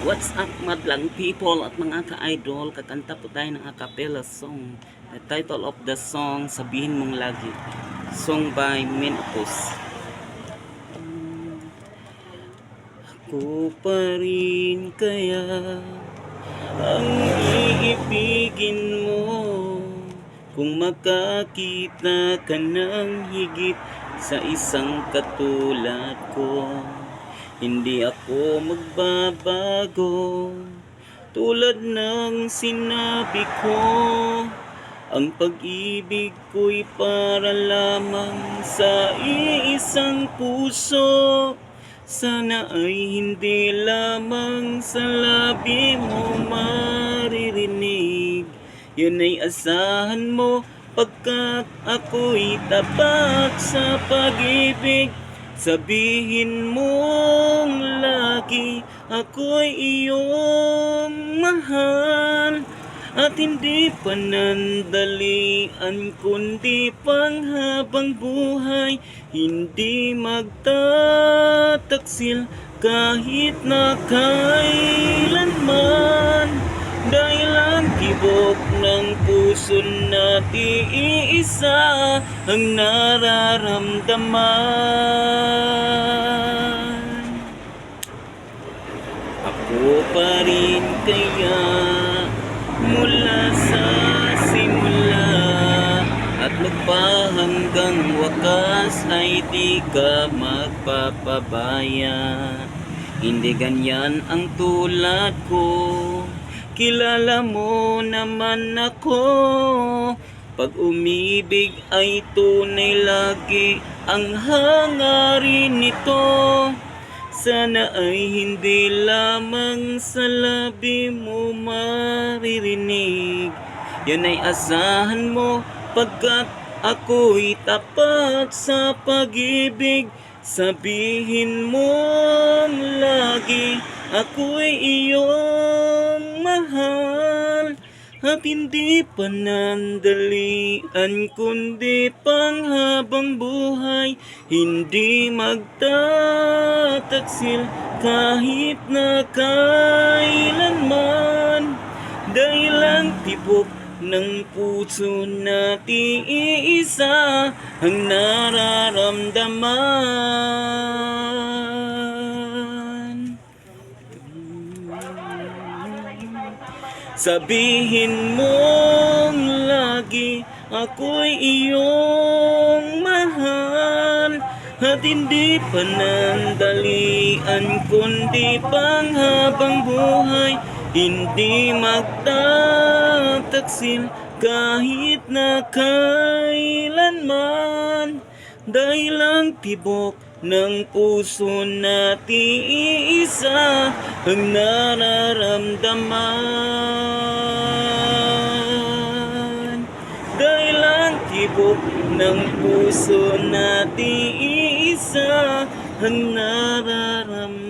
What's up madlang people at mga ka-idol, kakanta po tayo ng a cappella song. The title of the song, Sabihin Mong Lagi, song by Minopus. Ako pa rin kaya ang iibigin mo kung makakita ka ng higit sa isang katulad ko. Hindi ako magbabago, tulad ng sinabi ko. Ang pag-ibig ko'y para lamang sa iisang puso. Sana ay hindi lamang sa labi mo maririnig. Yun ay asahan mo pagkat ako'y tapat sa pag-ibig. Sabihin mong lagi ako'y iyong mahal, at hindi panandalian kundi panghabang buhay. Hindi magtataksil kahit na kailanman, dahil ang tibok ng puso natin iisa ang nararamdaman. Ako pa rin kaya mula sa simula, at magpa hanggang wakas ay di ka magpapabaya. Hindi ganyan ang tulad ko, kilala mo naman ako. Pag umibig ay tunay lagi ang hangarin nito. Sana ay hindi lamang sa labi mo maririnig. Yan ay asahan mo pagkat ako'y tapat sa pag-ibig. Sabihin mong lagi ako'y iyong mahal, at hindi panandalian kundi panghabang buhay. Hindi magtataksil kahit na kailanman, dahil ang tibok ng puso natin iisa ang nararamdaman. Sabihin mong lagi ako'y iyong mahal, at hindi panandalian kundi panghabang buhay. Hindi magtataksil kahit na kailanman, dahil ang tibok ng puso natin iisa ang nararamdaman. Dahil ang tibok ng puso natin iisa ang nararamdaman.